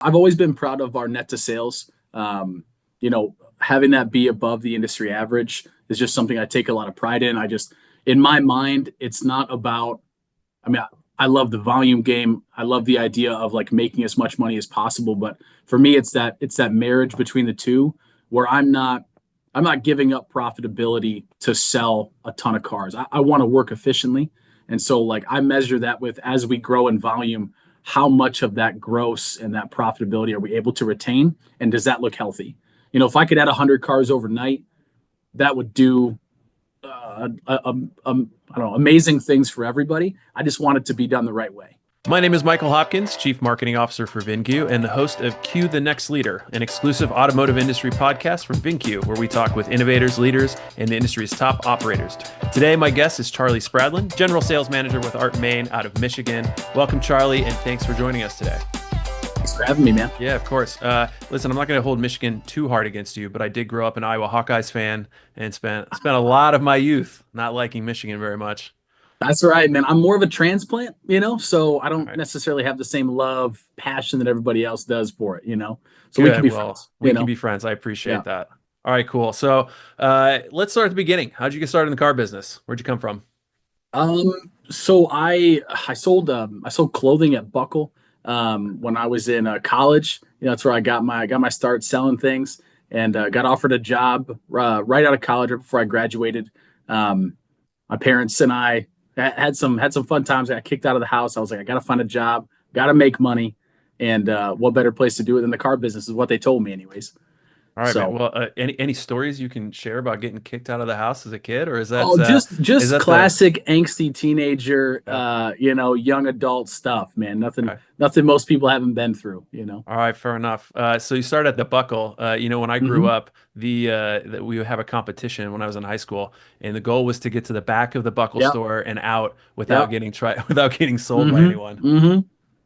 I've always been proud of our net to sales. Having that be above the industry average is just something I take a lot of pride in. In my mind, it's not about, I mean, I love the volume game. I love the idea of like making as much money as possible. But for me, it's that marriage between the two where I'm not giving up profitability to sell a ton of cars. I want to work efficiently. And so like I measure that with as we grow in volume, how much of that gross and that profitability are we able to retain? And does that look healthy? If I could add 100 cars overnight, that would do I don't know, amazing things for everybody. I just want it to be done the right way. My name is Michael Hopkins, Chief Marketing Officer for VINCUE and the host of Q the Next Leader, an exclusive automotive industry podcast from VINCUE, where we talk with innovators, leaders, and the industry's top operators. Today, my guest is Charlie Spradlin, General Sales Manager with Art Moehn out of Michigan. Welcome, Charlie, and thanks for joining us today. Thanks for having me, man. Yeah, of course. Listen, I'm not going to hold Michigan too hard against you, but I did grow up an Iowa Hawkeyes fan and spent a lot of my youth not liking Michigan very much. That's right, man. I'm more of a transplant, so I don't Right. necessarily have the same love, passion that everybody else does for it, So Good. we can be Well, friends. we can be friends. I appreciate Yeah. that. All right, cool. So let's start at the beginning. How'd you get started in the car business? Where'd you come from? So I sold clothing at Buckle when I was in college. That's where I got my start selling things, and got offered a job right out of college right before I graduated. My parents and I had some fun times. I got kicked out of the house. I was like, I got to find a job, got to make money, and what better place to do it than the car business is what they told me, anyways. All right, man. So, Well, any stories you can share about getting kicked out of the house as a kid, or is that just that classic angsty teenager, yeah. young adult stuff, man. Nothing, Okay. nothing most people haven't been through. All right, fair enough. So you started at the Buckle. When I grew Hmm. up, we would have a competition when I was in high school, and the goal was to get to the back of the Buckle Yep. store and out without Yep. without getting sold by Hmm. anyone. Hmm.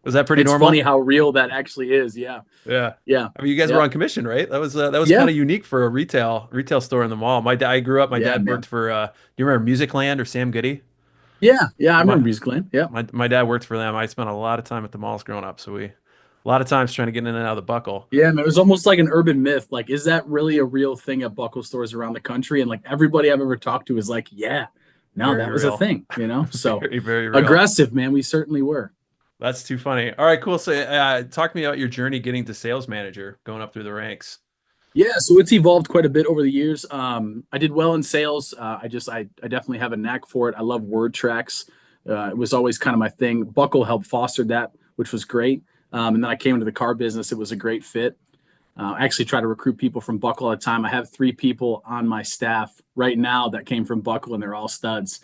Was that pretty It's funny normal? how real that actually is. Yeah. Yeah. Yeah. I mean, you guys were Yeah. on commission, right? That was kind Yeah. of unique for a retail store in the mall. I grew up. My Yeah, dad man. worked for. Do you remember Music Land or Sam Goody? Yeah. Yeah. I My remember Music Glen. Yeah. my dad worked for them. I spent a lot of time at the malls growing up, a lot of times trying to get in and out of the Buckle. Yeah, man. It was almost like an urban myth. Like, is that really a real thing at Buckle stores around the country? And like everybody I've ever talked to is like, yeah, no, Very that was a real. thing. So Very, very real. aggressive, man. We certainly were. That's too funny. All right, cool. So, talk to me about your journey getting to sales manager, going up through the ranks. Yeah, so it's evolved quite a bit over the years. I did well in sales. I definitely have a knack for it. I love word tracks. It was always kind of my thing. Buckle helped foster that, which was great. And then I came into the car business. It was a great fit. I actually try to recruit people from Buckle all the time. I have 3 people on my staff right now that came from Buckle, and they're all studs.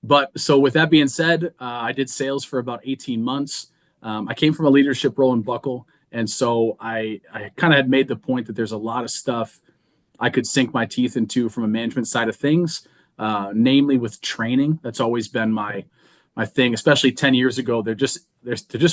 But so with that being said, I did sales for about 18 months. I came from a leadership role in Buckle. And so I kind of had made the point that there's a lot of stuff I could sink my teeth into from a management side of things, namely with training. That's always been my thing, especially 10 years ago. There just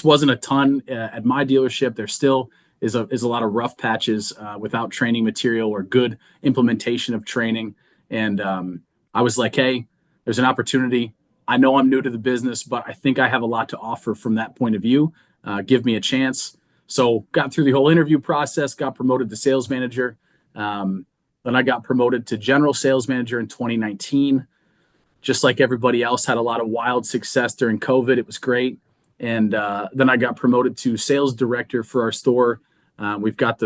wasn't a ton at my dealership. There still is a lot of rough patches without training material or good implementation of training. And I was like, hey, there's an opportunity. I know I'm new to the business, but I think I have a lot to offer from that point of view. Give me a chance. So got through the whole interview process, got promoted to sales manager. Then I got promoted to general sales manager in 2019. Just like everybody else, had a lot of wild success during COVID. It was great. And then I got promoted to sales director for our store. We've got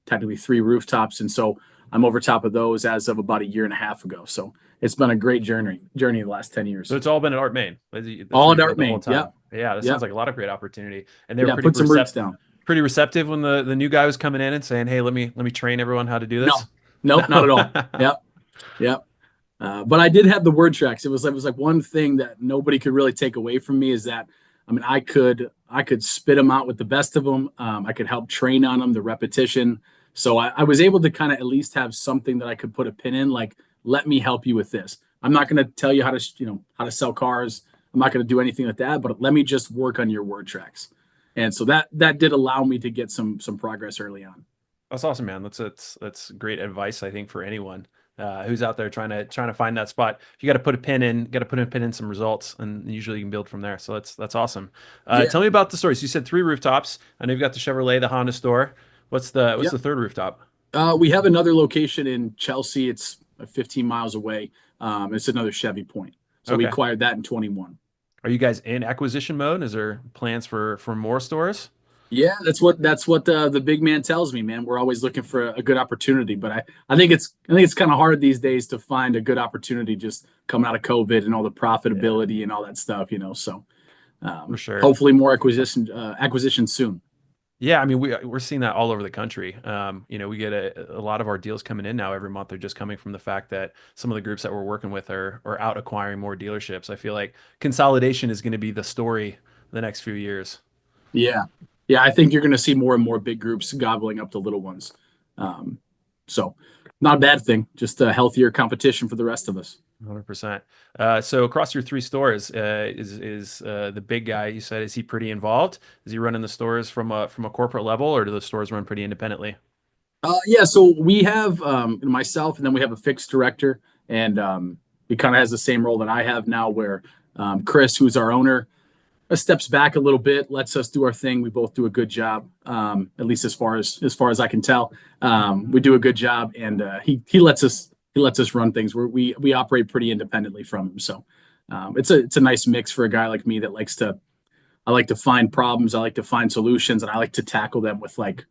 technically three rooftops. And so I'm over top of those as of about a year and a half ago. So it's been a great journey the last 10 years. So it's all been at Art Moehn. That's All where at you've Art been the whole Moehn. Yeah. time. Yeah, that Yeah. sounds like a lot of great opportunity. And they were Yeah. Put some roots down. pretty receptive when the new guy was coming in and saying, "Hey, let me train everyone how to do No, this." nope, not at all. Yep. Yep. But I did have the word tracks. It was like one thing that nobody could really take away from me is that, I mean, I could spit them out with the best of them. I could help train on them, the repetition. So I was able to kind of at least have something that I could put a pin in. Like, let me help you with this. I'm not going to tell you how to sell cars. I'm not going to do anything like that. But let me just work on your word tracks. And so that did allow me to get some progress early on. That's awesome, man. That's great advice, I think, for anyone. who's out there trying to find that spot. If you got to put a pin in, got to put a pin in some results, and usually you can build from there. So that's awesome. Yeah. Tell me about the stories. You said three rooftops. I know you've got the Chevrolet, the Honda store. What's Yeah. the third rooftop? We have another location in Chelsea. It's 15 miles away. It's another Chevy point. So we Okay. acquired that in 21. Are you guys in acquisition mode? Is there plans for more stores? Yeah, that's what the big man tells me, man. We're always looking for a good opportunity, but I think it's kind of hard these days to find a good opportunity just coming out of COVID and all the Yeah, profitability and all that stuff. So for sure. hopefully more acquisition soon. Yeah, I mean we're seeing that all over the country. We get a lot of our deals coming in now every month. They're just coming from the fact that some of the groups that we're working with are out acquiring more dealerships. I feel like consolidation is going to be the story the next few years. Yeah, yeah, I think you're going to see more and more big groups gobbling up the little ones. Um, so not a bad thing, just a healthier competition for the rest of us. 100%. So across your three stores, is the big guy you said, is he pretty involved? Is he running the stores from a corporate level, or do the stores run pretty independently? Yeah, so we have myself, and then we have a fixed director, and he kind of has the same role that I have now, where Chris, who's our owner, steps back a little bit, lets us do our thing. We both do a good job, at least as far as I can tell. We do a good job, and he lets us run things. We operate pretty independently from him, so it's a nice mix for a guy like me that I like to find problems, I like to find solutions, and I like to tackle them with like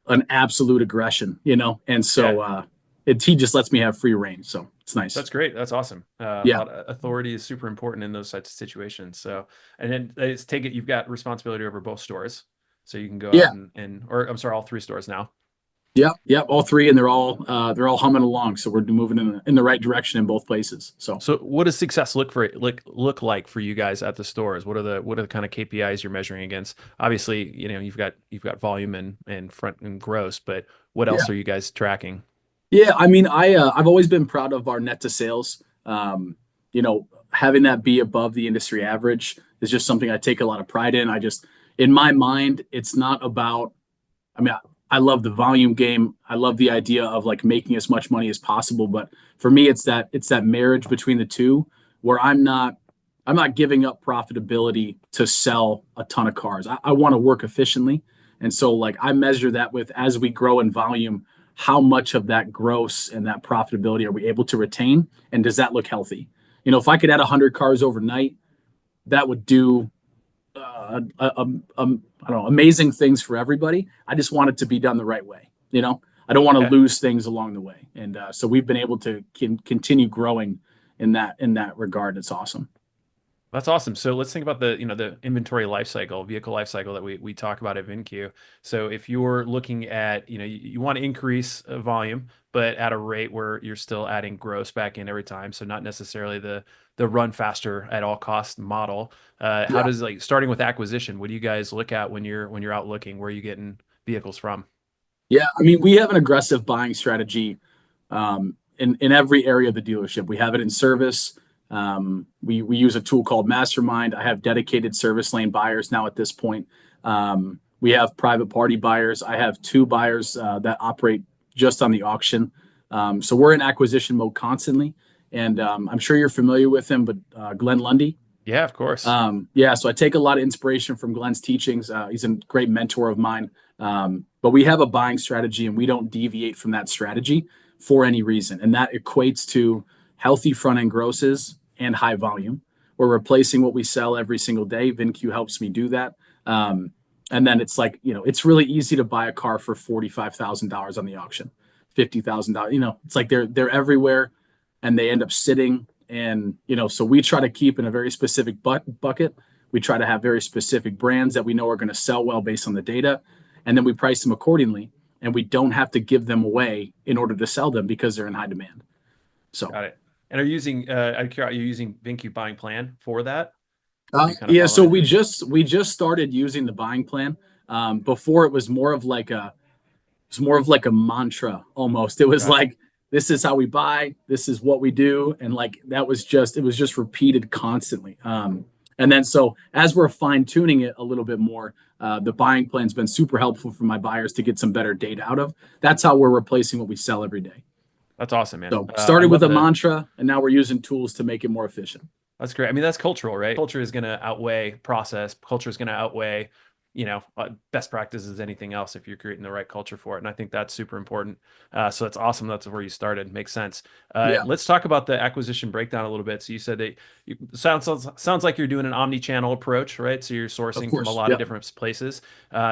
an absolute aggression. And Yeah. so he just lets me have free reign, so it's nice. That's great. That's awesome. A Yeah, lot of authority is super important in those types of situations. So, and then let's take it, you've got responsibility over both stores. So you can go out yeah, or I'm sorry, all three stores now. yeah, all three, and they're all humming along, so we're moving in the right direction in both places. So So what does success look like for you guys at the stores? What are the kind of KPIs you're measuring against? Obviously, you've got volume and front and gross, but what yeah, else are you guys tracking? yeah. I mean, I've always been proud of our net to sales. Having that be above the industry average is just something I take a lot of pride in. In my mind, it's not about. I mean, I love the volume game. I love the idea of like making as much money as possible. But for me, it's that marriage between the two where I'm not giving up profitability to sell a ton of cars. I want to work efficiently. And so like I measure that with as we grow in volume, how much of that gross and that profitability are we able to retain? And does that look healthy? If I could add 100 cars overnight, that would do I don't know, amazing things for everybody. I just want it to be done the right way. I don't want to Yeah. lose things along the way, and so we've been able to continue growing in that regard. It's awesome. That's awesome. So let's think about the inventory life cycle, vehicle life cycle that we talk about at VinQ. So if you're looking at, you want to increase volume, but at a rate where you're still adding gross back in every time. So not necessarily the run faster at all cost model. How Yeah, does, like, starting with acquisition, what do you guys look at when you're out looking? Where are you getting vehicles from? yeah. I mean, we have an aggressive buying strategy in every area of the dealership. We have it in service. We use a tool called Mastermind. I have dedicated service lane buyers now at this point. We have private party buyers. I have two buyers that operate just on the auction. So we're in acquisition mode constantly. And I'm sure you're familiar with him, but Glenn Lundy. Yeah, of course. Yeah, so I take a lot of inspiration from Glenn's teachings. He's a great mentor of mine. But we have a buying strategy, and we don't deviate from that strategy for any reason. And that equates to healthy front end grosses and high volume. We're replacing what we sell every single day. VinQ helps me do that. And then it's like, it's really easy to buy a car for $45,000 on the auction, $50,000. It's like they're everywhere, and they end up sitting. And so we try to keep in a very specific bucket. We try to have very specific brands that we know are going to sell well based on the data, and then we price them accordingly. And we don't have to give them away in order to sell them because they're in high demand. So Got it. And are you using VinQ buying plan for that? Are you kind of yeah, so following? we just started using the buying plan. Before it was more of like a mantra almost. It was Got it. like this is how we buy, this is what we do, and like it was just repeated constantly. And then so as we're fine tuning it a little bit more, the buying plan's been super helpful for my buyers to get some better data out of. That's how we're replacing what we sell every day. That's awesome, man. So I started with love a the mantra, and now we're using tools to make it more efficient. That's great. I mean, that's cultural, right? Culture is going to outweigh process. Culture is going to outweigh, best practices, anything else if you're creating the right culture for it. And I think that's super important. So that's awesome. That's where you started. Makes sense. Yeah, Let's talk about the acquisition breakdown a little bit. So you said that sounds like you're doing an omni-channel approach, right? So you're of sourcing from a course. lot of Yeah. different places.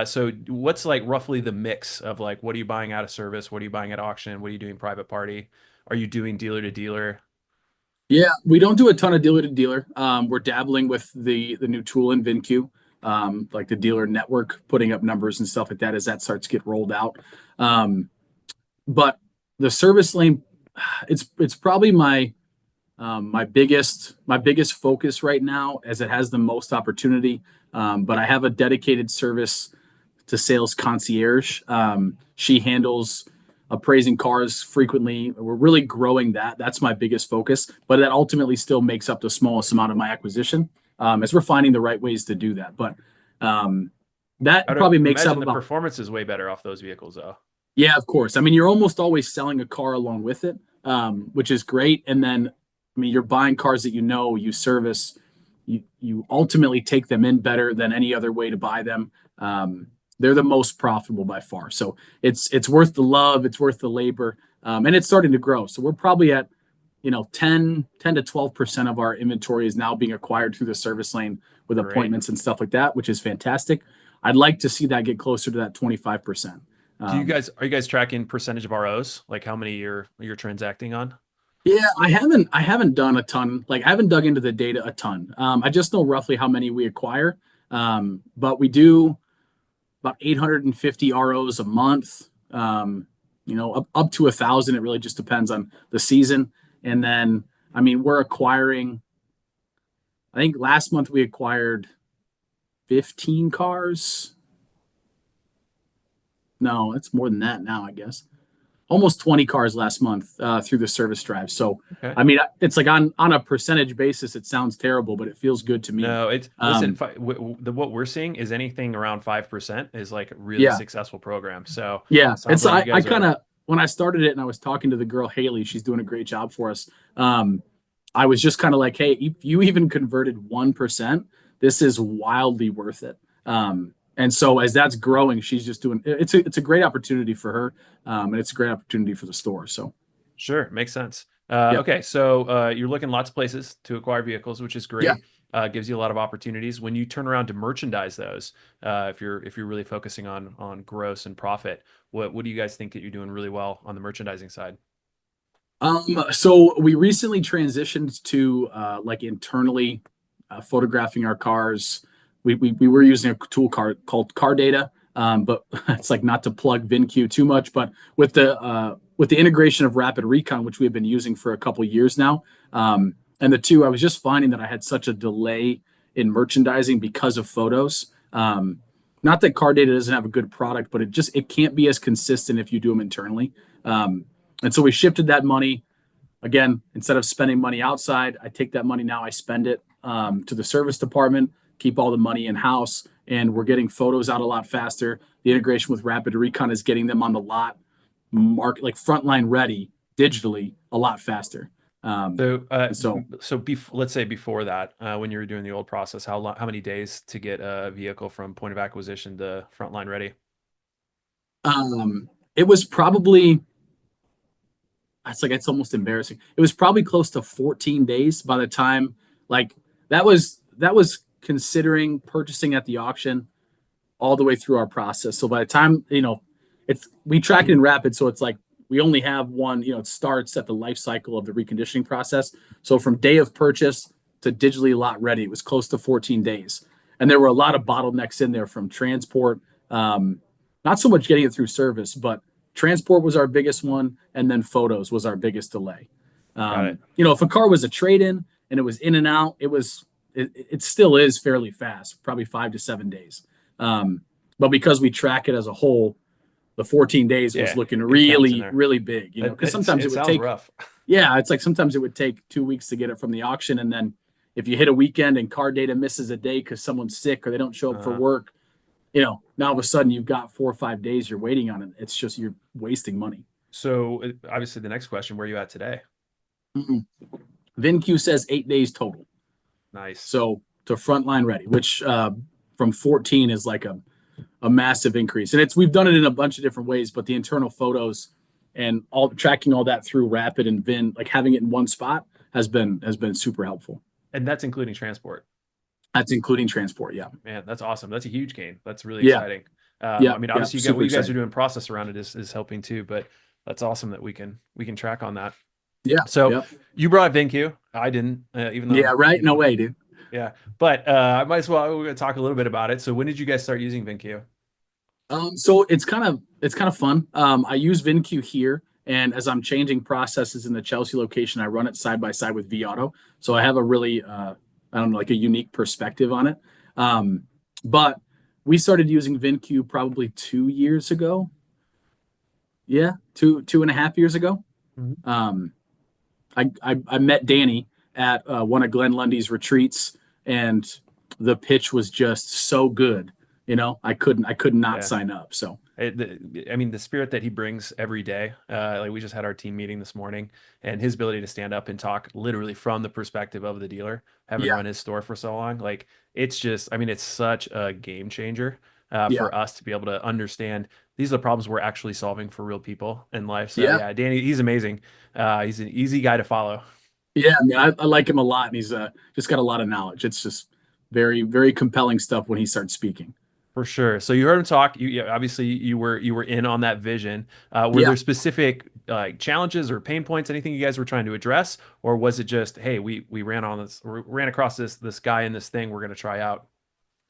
So what's like roughly the mix of like what are you buying out of service? What are you buying at auction? What are you doing private party? Are you doing dealer to dealer? Yeah, we don't do a ton of dealer to dealer. We're dabbling with the new tool in VinCue, like the dealer network, putting up numbers and stuff like that as that starts to get rolled out. Um, but the service lane, it's probably my biggest focus right now, as it has the most opportunity. But I have a dedicated service to sales concierge. She handles appraising cars frequently. We're really growing that. That's my biggest focus, but that ultimately still makes up the smallest amount of my acquisition, as we're finding the right ways to do that. But um, that I'd probably makes up imagine the about, performance is way better off those vehicles, though. yeah, of course. I mean, you're almost always selling a car along with it, which is great. And then, I mean, you're buying cars that you service. You ultimately take them in better than any other way to buy them. They're the most profitable by far. So it's worth the love, it's worth the labor, and it's starting to grow. So we're probably at 10 to 12% of our inventory is now being acquired through the service lane with Great. appointments and stuff like that, which is fantastic. I'd like to see that get closer to that 25%. Do you Um, guys are you guys tracking percentage of ROs, like how many you're transacting on? yeah, I haven't done a ton. Like, I haven't dug into the data a ton. I just know roughly how many we acquire. But we do about 850 ROs a month. Up to 1,000. It really just depends on the season. And then, I mean, we're acquiring. I think last month we acquired 15 cars. No, it's more than that now, I guess. Almost 20 cars last month, through the service drive. So, Okay. I mean, it's like on a percentage basis, it sounds terrible, but it feels good to me. No, it's listen. Um, What we're seeing is anything around 5% is like a really yeah, successful program. So yeah. sounds It's like you I guys kind are of, when I started it and I was talking to the girl Haley, she's doing a great job for us. Um, I was just kind of like, hey, if you even converted 1%, this is wildly worth it. And so as that's growing, she's just doing. It's a great opportunity for her, and it's a great opportunity for the store. So, sure makes sense. yep, Okay, so you're looking lots of places to acquire vehicles, which is yeah. great. Gives you a lot of opportunities. When you turn around to merchandise those, if you're really focusing on gross and profit, what do you guys think that you're doing really well on the merchandising side? So we recently transitioned to, like, internally, photographing our cars. We were using a tool called Car Data, but it's like, not to plug VinCue too much, but with the integration of Rapid Recon, which we have been using for a couple years now, and the two, I was just finding that I had such a delay in merchandising because of photos. Not that Car Data doesn't have a good product, but it can't be as consistent if you do them internally. Um, and so we shifted that money. Again, instead of spending money outside, I take that money now, I spend it, to the service department, keep all the money in house, and we're getting photos out a lot faster. The integration with Rapid Recon is getting them on the lot, like frontline ready digitally, a lot faster. Um, So, and so let's say before that, when you were doing the old process, how many days to get a vehicle from point of acquisition to frontline ready? it was probably, it's almost embarrassing. It was probably close to 14 days by the time, like, that was considering purchasing at the auction all the way through our process. So by the time, it's we track it in Rapid, so it's like we only have one. It starts at the life cycle of the reconditioning process. So from day of purchase to digitally lot ready, it was close to 14 days, and there were a lot of bottlenecks in there from transport. Not so much getting it through service, but transport was our biggest one, and then photos was our biggest delay. Got it. If a car was a trade-in and it was in and out, it still is fairly fast, probably 5 to 7 days. Um, but because we track it as a whole, the 14 days was Yeah, looking it counts in really, there. really big, because sometimes it It would sounds take, rough. yeah, it's like sometimes it would take 2 weeks to get it from the auction. And then if you hit a weekend and Car Data misses a day because someone's sick or they don't show up for Uh, work, now all of a sudden you've got 4 or 5 days you're waiting on it. It's just, you're wasting money. So obviously the next question, where are you at today? Mm-mm. VinCue says 8 days total. Nice. So to frontline ready, which from 14 is like a massive increase. And we've done it in a bunch of different ways, but the internal photos and all tracking all that through Rapid and Vin, like having it in one spot has been super helpful. And that's including transport. That's including transport. Yeah. Man, that's awesome. That's a huge gain. That's really Yeah. exciting. Yeah. I mean, Yeah. obviously you got what Super you guys are exciting. doing process around it is helping too, but that's awesome that we can track on that. Yeah. So Yeah. you brought VinQ. I didn't, even though Yeah. Right. No way, dude. yeah. But I might as well we're gonna talk a little bit about it. So when did you guys start using VinQ? So it's kind of fun. I use VinCue here, and as I'm changing processes in the Chelsea location, I run it side by side with vAuto. So I have a really I don't know, like a unique perspective on it. Um, but we started using VinCue probably 2 years ago. Yeah, 2.5 years ago. Mhm. Um, I met Danny at one of Glenn Lundy's retreats, and the pitch was just so good. I could not Yeah. sign up. So I mean, the spirit that he brings every day. Like we just had our team meeting this morning, and his ability to stand up and talk literally from the perspective of the dealer, having yeah, run his store for so long, like it's just, I mean, it's such a game changer yeah, for us to be able to understand these are the problems we're actually solving for real people in life. So yeah, yeah, Danny, he's amazing. He's an easy guy to follow. yeah. I mean, I like him a lot, and he's just got a lot of knowledge. It's just very, very compelling stuff when he starts speaking. For sure. So you heard him talk. Yeah, obviously you were in on that vision. Were Yeah, there specific challenges or pain points, anything you guys were trying to address, or was it just, hey, we ran across this guy in this thing we're going to try out?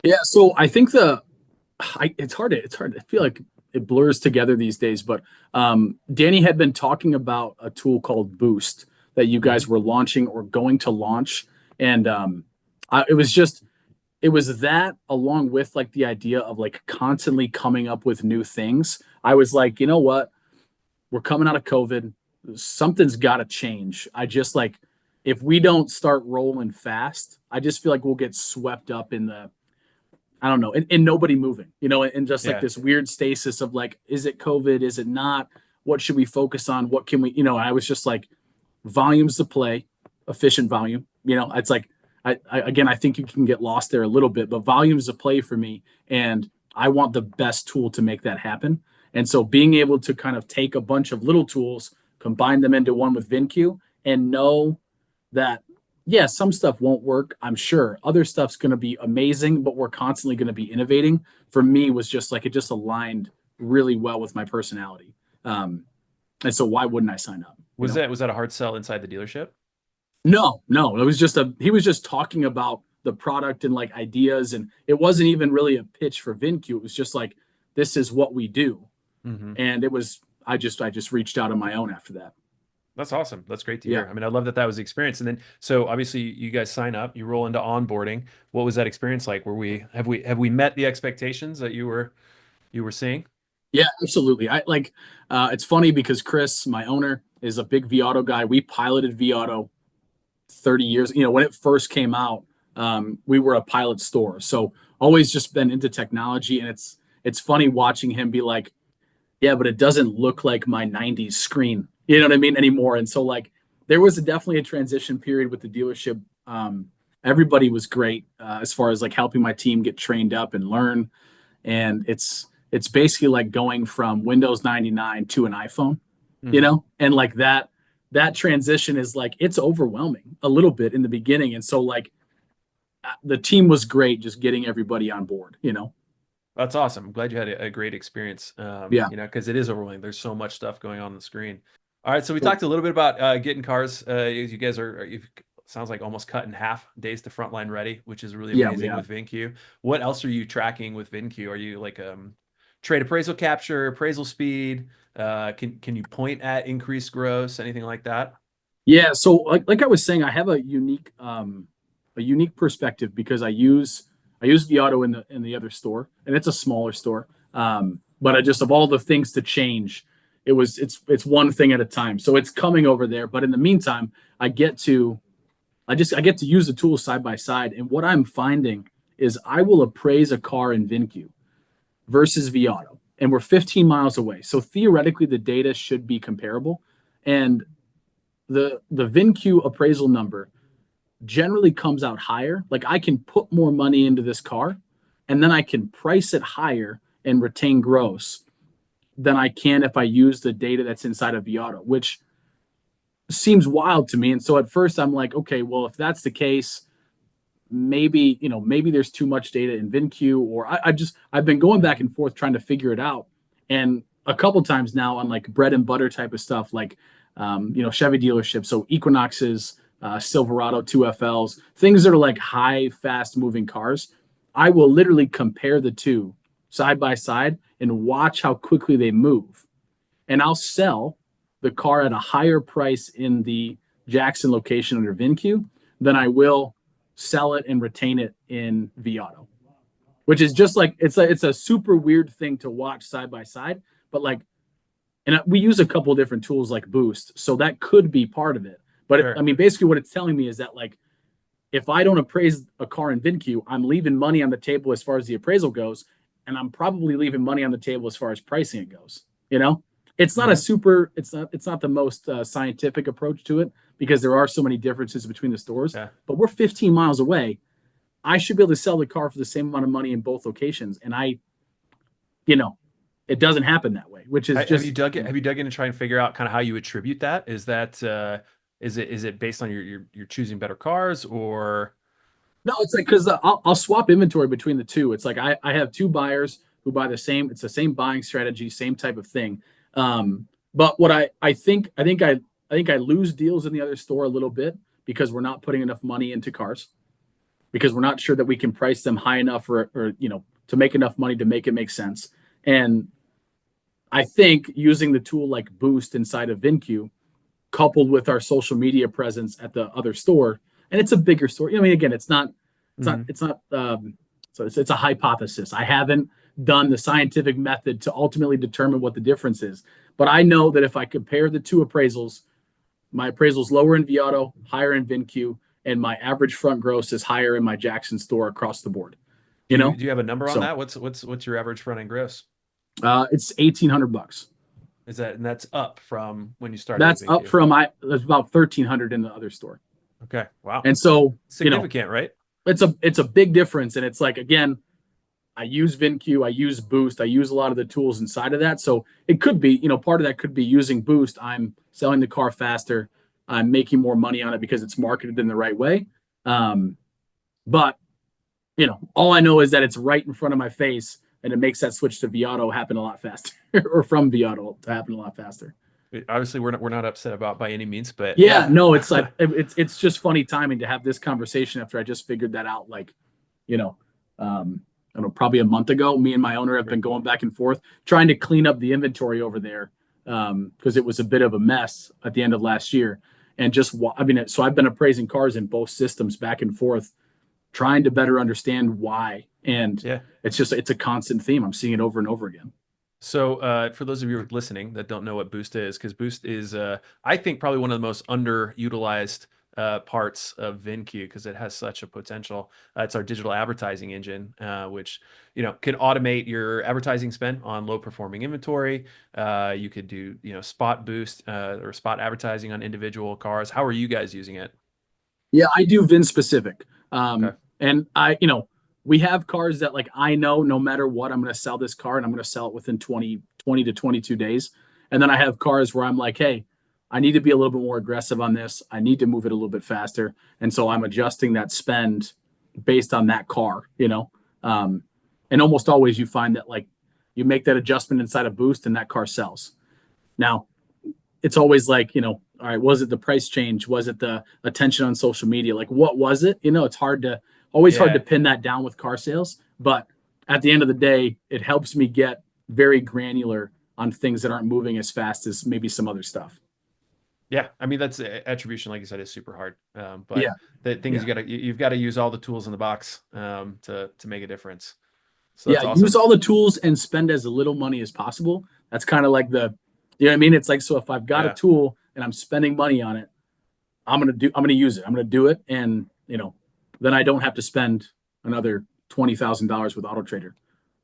yeah. So I think it's hard. I feel like it blurs together these days. But Danny had been talking about a tool called Boost that you Hmm. guys were launching or going to launch, and it was that along with like the idea of like constantly coming up with new things. I was like, you know what? We're coming out of COVID. Something's got to change. I just like, if we don't start rolling fast, I just feel like we'll get swept up in I don't know, and nobody moving, and just like Yeah. this weird stasis of like, is it COVID? Is it not? What should we focus on? What can we, I was just like, volumes to play, efficient volume. It's like, again, I think you can get lost there a little bit, but volumes to play for me. And I want the best tool to make that happen. And so being able to kind of take a bunch of little tools, combine them into one with VinQ, and know that, yeah, some stuff won't work. I'm sure other stuff's going to be amazing, but we're constantly going to be innovating. For me, was just like it just aligned really well with my personality. And so why wouldn't I sign up? Was that a hard sell inside the dealership? No, no, it was just he was just talking about the product and like ideas, and it wasn't even really a pitch for VinQ. It was just like, this is what we do, Hmm. and it was I just reached out on my own after that. That's awesome. That's great to Yeah. hear. I mean, I love that that was the experience. And then, so obviously, you guys sign up, you roll into onboarding. What was that experience like? Have we met the expectations that you were seeing? Yeah, absolutely. I like it's funny because Chris, my owner, is a big vAuto guy. We piloted vAuto 30 years. When it first came out, we were a pilot store. So always just been into technology. And it's funny watching him be like, yeah, but it doesn't look like my 90s screen. You know what I mean? Anymore. And so like there was definitely a transition period with the dealership. Everybody was great as far as like helping my team get trained up and learn, and it's basically like going from Windows 99 to an iPhone, Hmm. and like that transition is like it's overwhelming a little bit in the beginning, and so like the team was great just getting everybody on board. That's awesome. I'm glad you had a great experience. Yeah. Because it is overwhelming. There's so much stuff going on the screen. All right, so we Cool. talked a little bit about getting cars. You guys you've sounds like almost cut in half days to frontline ready, which is really Yeah, we amazing have. with VinQ. What else are you tracking with VinQ? Are you like trade appraisal capture, appraisal speed? Can you point at increased gross, anything like that? Yeah, so like I was saying, I have a unique perspective because I use vAuto in the other store, and it's a smaller store. But I just, of all the things to change, it's one thing at a time. So it's coming over there, but in the meantime, I get to use the tools side by side, and what I'm finding is I will appraise a car in VinQ versus vAuto. and we're 15 miles away. So theoretically, the data should be comparable. And the VinCue appraisal number generally comes out higher. Like I can put more money into this car and then I can price it higher and retain gross than I can if I use the data that's inside of vAuto, which seems wild to me. And so at first I'm like, okay, well, if that's the case, maybe there's too much data in VinCue, or I've been going back and forth trying to figure it out. And a couple times now on like bread and butter type of stuff, like Chevy dealerships, so Equinoxes, Silverado 2FLs, things that are like high, fast moving cars. I will literally compare the two side by side and watch how quickly they move. And I'll sell the car at a higher price in the Jackson location under VinCue than I will sell it and retain it in vAuto, which is just like it's a super weird thing to watch side by side. But like, and we use a couple of different tools like Boost, so that could be part of it. But Sure. I mean, basically, what it's telling me is that like, if I don't appraise a car in VinCue, I'm leaving money on the table as far as the appraisal goes, and I'm probably leaving money on the table as far as pricing it goes. It's not it's not the most scientific approach to it because there are so many differences between the stores. Yeah. But we're 15 miles away. I should be able to sell the car for the same amount of money in both locations, and it doesn't happen that way. Which is Have you dug in to try and figure out kind of how you attribute that? Is that is it based on you're choosing better cars, or No, it's like because I'll swap inventory between the two. It's like I have two buyers who buy the same. It's the same buying strategy, same type of thing. But what I think I lose deals in the other store a little bit because we're not putting enough money into cars because we're not sure that we can price them high enough or to make enough money to make it make sense. And I think using the tool like Boost inside of VinCue, coupled with our social media presence at the other store, and it's a bigger store. I mean, again, it's not. So it's a hypothesis. I haven't done the scientific method to ultimately determine what the difference is, but I know that if I compare the two appraisals, my appraisal's lower in vAuto, higher in VinCue, and my average front gross is higher in my Jackson store across the board. do you have a number on So that? What's your average front end gross? it's $1,800. And that's up from when you started That's with up VinCue? from there's about 1,300 in the other store. Okay, wow, And so significant, right? it's a big difference. And it's like, again, I use VinCue, I use Boost, I use a lot of the tools inside of that. So it could be, part of that could be using Boost. I'm selling the car faster. I'm making more money on it because it's marketed in the right way. But all I know is that it's right in front of my face, and it makes that switch to vAuto happen a lot faster, or from vAuto to happen a lot faster. Obviously, we're not upset about by any means, but Yeah, no, it's like it's just funny timing to have this conversation after I just figured that out. Like, I don't know, probably a month ago, me and my owner have been going back and forth trying to clean up the inventory over there because it was a bit of a mess at the end of last year. And so I've been appraising cars in both systems back and forth, trying to better understand why. And yeah. it's a constant theme. I'm seeing it over and over again. So for those of you listening that don't know what Boost is, because Boost is, I think, probably one of the most underutilized parts of VinCue because it has such a potential. It's our digital advertising engine, which can automate your advertising spend on low performing inventory. You could do spot boost or spot advertising on individual cars. How are you guys using it? Yeah, I do VIN specific. Okay. And we have cars that like I know no matter what, I'm going to sell this car and I'm going to sell it within 20 to 22 days. And then I have cars where I'm like, hey, I need to be a little bit more aggressive on this. I need to move it a little bit faster. And so I'm adjusting that spend based on that car, and almost always you find that like you make that adjustment inside a Boost and that car sells. Now, it's always like, all right, was it the price change? Was it the attention on social media? Like, what was it? It's hard to pin that down with car sales. But at the end of the day, it helps me get very granular on things that aren't moving as fast as maybe some other stuff. Yeah, I mean that's attribution, like you said, is super hard. But Yeah, the thing is, you've got to use all the tools in the box to make a difference. So that's yeah. awesome. Use all the tools and spend as little money as possible. That's kind of like you know what I mean? It's like, so if I've got a tool and I'm spending money on it, I'm gonna use it. I'm gonna do it, and then I don't have to spend another $20,000 with Auto Trader.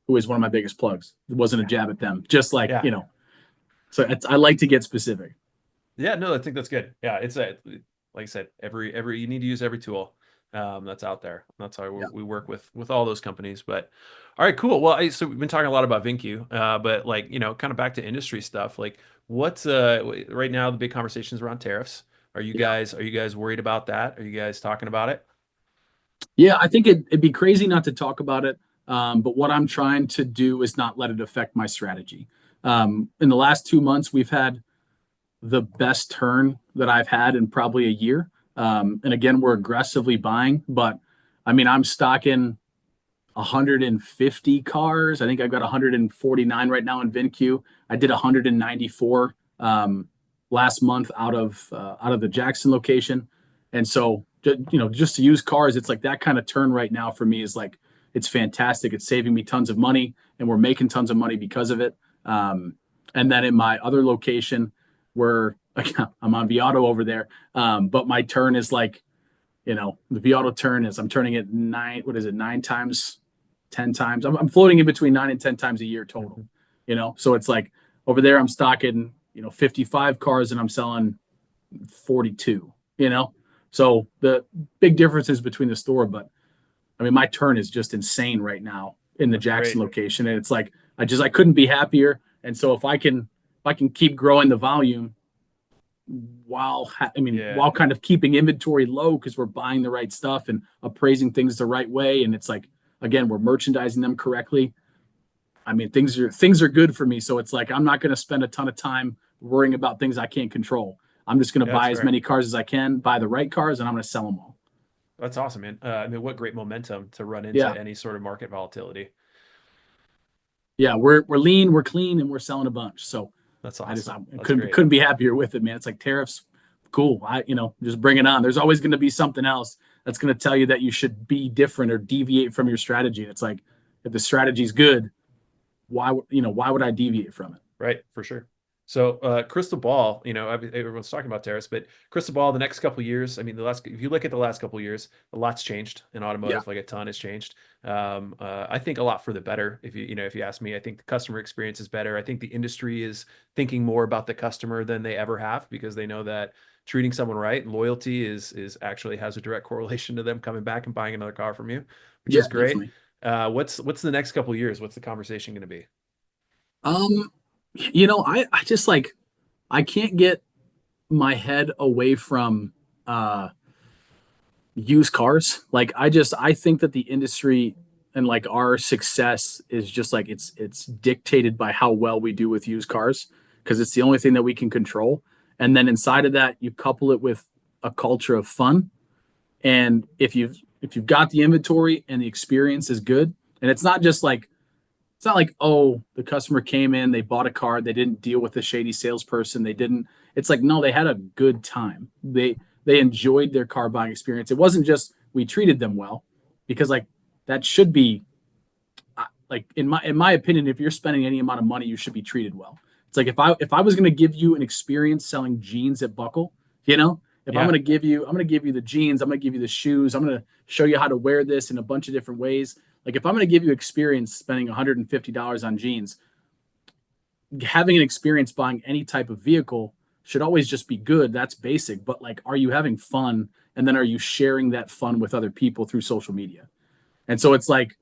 who is one of my biggest plugs. It wasn't a jab at them, just like, Yeah. so I like to get specific. Yeah, no, I think that's good. Yeah, it's a like I said, every you need to use every tool that's out there. That's how Yeah. we work with all those companies. But all right, cool. Well, so we've been talking a lot about VinCue, but like kind of back to industry stuff. Like, what's right now the big conversations around tariffs? Yeah. Are you guys worried about that? Are you guys talking about it? Yeah. I think it'd be crazy not to talk about it. But what I'm trying to do is not let it affect my strategy. In the last 2 months, we've had the best turn that I've had in probably a year. And again, we're aggressively buying, but I mean, I'm stocking 150 cars. I think I've got 149 right now in VinCue. I did 194 last month out of the Jackson location, and so just to use cars, it's like that kind of turn right now for me is like it's fantastic. It's saving me tons of money, and we're making tons of money because of it. And then in my other location, where I'm on vAuto over there, but my turn is like the vAuto turn is I'm turning it nine. What is it? 9 times, 10 times. I'm floating in between 9 and 10 times a year total. Mhm. So it's like over there I'm stocking 55 cars and I'm selling 42. So the big differences between the store, but I mean my turn is just insane right now in the That's Jackson great. location, and it's like I couldn't be happier. And so if I can keep growing the volume Yeah. while kind of keeping inventory low because we're buying the right stuff and appraising things the right way, and it's like again we're merchandising them correctly. I mean things are good for me, so it's like I'm not going to spend a ton of time worrying about things I can't control. I'm just going to Yeah, that's buy as fair. many cars as I can, buy the right cars, and I'm going to sell them all. That's awesome, man. I mean, what great momentum to run into Yeah, any sort of market volatility. yeah, we're lean, we're clean, and we're selling a bunch. So That's I just awesome. I That's couldn't great. couldn't be happier with it, man. It's like tariffs, cool. Just bring it on. There's always going to be something else that's going to tell you that you should be different or deviate from your strategy. And it's like if the strategy's good, why would I deviate from it? Right, for sure. So, crystal ball, everyone's talking about tariffs, but crystal ball, the next couple of years, I mean, if you look at the last couple of years, a lot's changed in Yeah, automotive, like a ton has changed. I think a lot for the better. If you ask me, I think the customer experience is better. I think the industry is thinking more about the customer than they ever have because they know that treating someone right and loyalty is actually has a direct correlation to them coming back and buying another car from you, which yeah, is great. definitely. What's the next couple of years? What's the conversation going to be? Um, I just like I can't get my head away from uh used cars. Like I think that the industry and like our success is just like it's dictated by how well we do with used cars because it's the only thing that we can control. And then inside of that, you couple it with a culture of fun. And if you've got the inventory and the experience is good, and it's not like, oh, the customer came in, they bought a car, they didn't deal with the shady salesperson, they didn't. It's like no, they had a good time. They enjoyed their car buying experience. It wasn't just we treated them well, because like that should be like in my opinion, if you're spending any amount of money, you should be treated well. It's like if I was going to give you an experience selling jeans at Buckle, if I'm going Yeah. to give you, I'm going to give you the jeans, I'm going to give you the shoes, I'm going to show you how to wear this in a bunch of different ways. Like if I'm going to give you experience spending $150 on jeans, having an experience buying any type of vehicle should always just be good. That's basic. But like, are you having fun? And then are you sharing that fun with other people through social media? And so it's like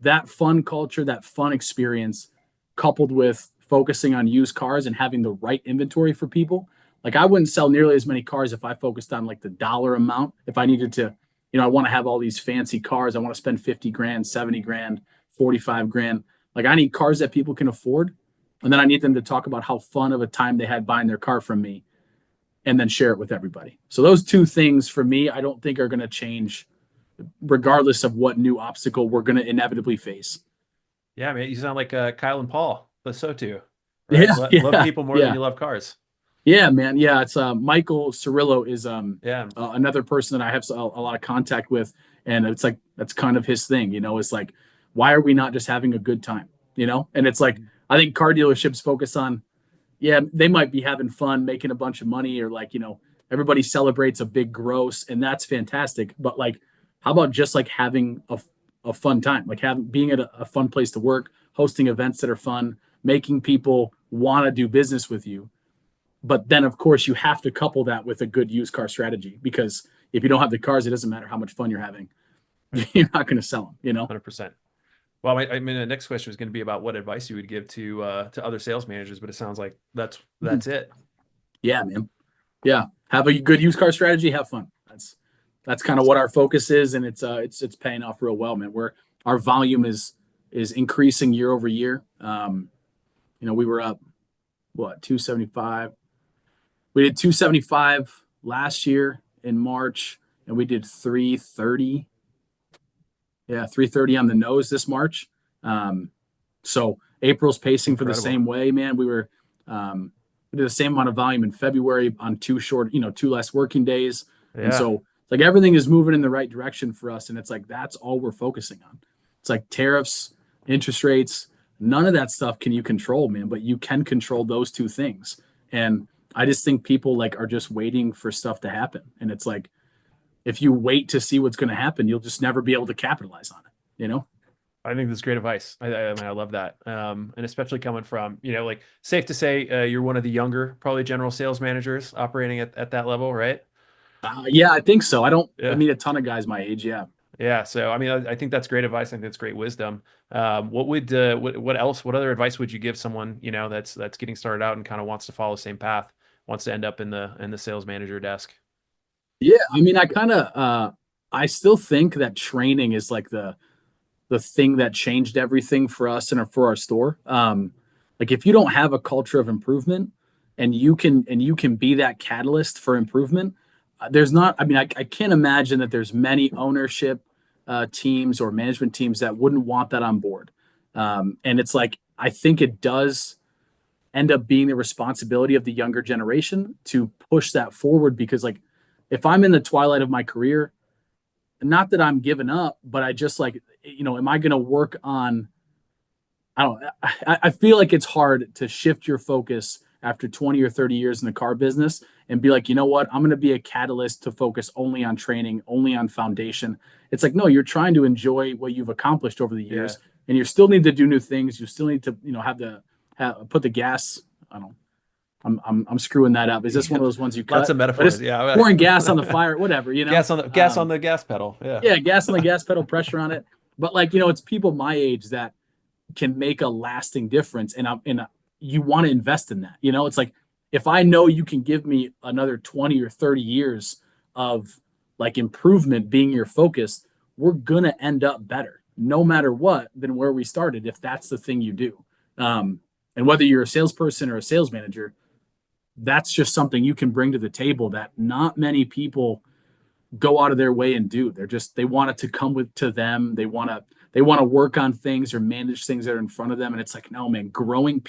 that fun culture, that fun experience, coupled with focusing on used cars and having the right inventory for people. Like I wouldn't sell nearly as many cars if I focused on like the dollar amount. If I needed to, I want to have all these fancy cars. I want to spend 50 grand, 70 grand, 45 grand. Like I need cars that people can afford. And then I need them to talk about how fun of a time they had buying their car from me and then share it with everybody. So those two things for me, I don't think are going to change regardless of what new obstacle we're going to inevitably face. Yeah, man, you sound like Kyle and Paul, the So right? Yeah, Love yeah, people more than yeah, you love cars. yeah, man. Yeah, it's Michael Cirillo is Yeah, another person that I have a lot of contact with, and it's like that's kind of his thing. It's like why are we not just having a good time? And it's like I think car dealerships focus on, yeah, they might be having fun making a bunch of money, or like everybody celebrates a big gross, and that's fantastic. But like how about just like having a fun time, like having being at a fun place to work, hosting events that are fun, making people want to do business with you. But then, of course, you have to couple that with a good used car strategy, because if you don't have the cars, it doesn't matter how much fun you're having. Right. You're not going to sell them, 100%. Well, I mean, the next question was going to be about what advice you would give to other sales managers, but it sounds like that's it. Yeah, man. Yeah. Have a good used car strategy, have fun. That's kind of what our focus is, and it's paying off real well, man. Our volume is increasing year over year. We were up, what, 275. We did 275 last year in March, and we did 330. Yeah, 330 on the nose this March. So April's pacing for the Incredible. same way, man. We did the same amount of volume in February on two less working days. And Yeah. so like everything is moving in the right direction for us. And it's like, that's all we're focusing on. It's like tariffs, interest rates, none of that stuff can you control, man, but you can control those two things. And I just think people like are just waiting for stuff to happen. And it's like, if you wait to see what's going to happen, you'll just never be able to capitalize on it. I think that's great advice. I mean, I love that. And especially coming from, like safe to say you're one of the younger, probably general sales managers operating at that level, right? Yeah, I think so. I Yeah. meet a ton of guys my age. Yeah. Yeah. So, I mean, I think that's great advice. I think that's great wisdom. What else, what other advice would you give someone, that's getting started out and kind of wants to follow the same path, wants to end up in the sales manager desk? Yeah. I mean, I still think that training is like the thing that changed everything for us and for our store. Like if you don't have a culture of improvement and you can be that catalyst for improvement, there's not, I mean, I can't imagine that there's many ownership teams or management teams that wouldn't want that on board. And it's like, I think it does end up being the responsibility of the younger generation to push that forward, because like, if I'm in the twilight of my career, not that I'm giving up, but I just like, am I going to work on, I don't, I feel like it's hard to shift your focus after 20 or 30 years in the car business and be like, you know what, I'm going to be a catalyst to focus only on training, only on foundation. It's like, no, you're trying to enjoy what you've accomplished over the Yeah. years, and you still need to do new things. You still need to, put the gas. I don't. I'm screwing that up. Is this one of those ones you Lots cut? of But metaphors. it's Yeah. pouring gas on the fire, whatever. Gas on the gas pedal. Yeah. Yeah, gas on the gas pedal, pressure on it. But like, it's people my age that can make a lasting difference, and you want to invest in that. It's like, if I know you can give me another 20 or 30 years of like improvement being your focus, we're gonna end up better no matter what than where we started, if that's the thing you do. And whether you're a salesperson or a sales manager, that's just something you can bring to the table that not many people go out of their way and do. They want it to come to them. They want to work on things or manage things that are in front of them. And it's like, no, man, growing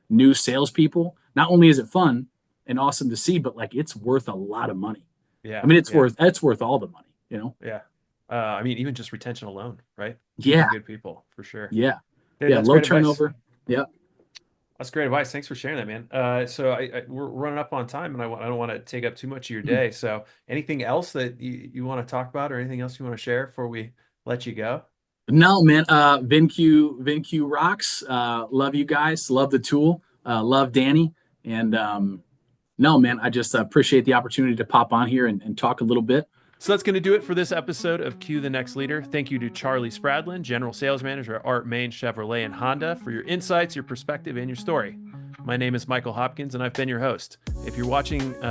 new salespeople, not only is it fun and awesome to see, but like it's worth a lot of money. Yeah. I mean, it's worth all the money. Yeah. I mean, even just retention alone, right? Yeah. Keeping good people for sure. Yeah. Dude, Yeah. that's Low great advice. turnover. Yeah. That's great advice. Thanks for sharing that, man. So we're running up on time, and I don't want to take up too much of your day. So anything else that you want to talk about, or anything else you want to share before we let you go? No, man. VinCue rocks. Love you guys. Love the tool. Love Danny. And no, man, I just appreciate the opportunity to pop on here and talk a little bit. So that's going to do it for this episode of Q the Next Leader. Thank you to Charlie Spradlin, General Sales Manager at Art Moehn Chevrolet and Honda, for your insights, your perspective, and your story. My name is Michael Hopkins, and I've been your host. If you're watching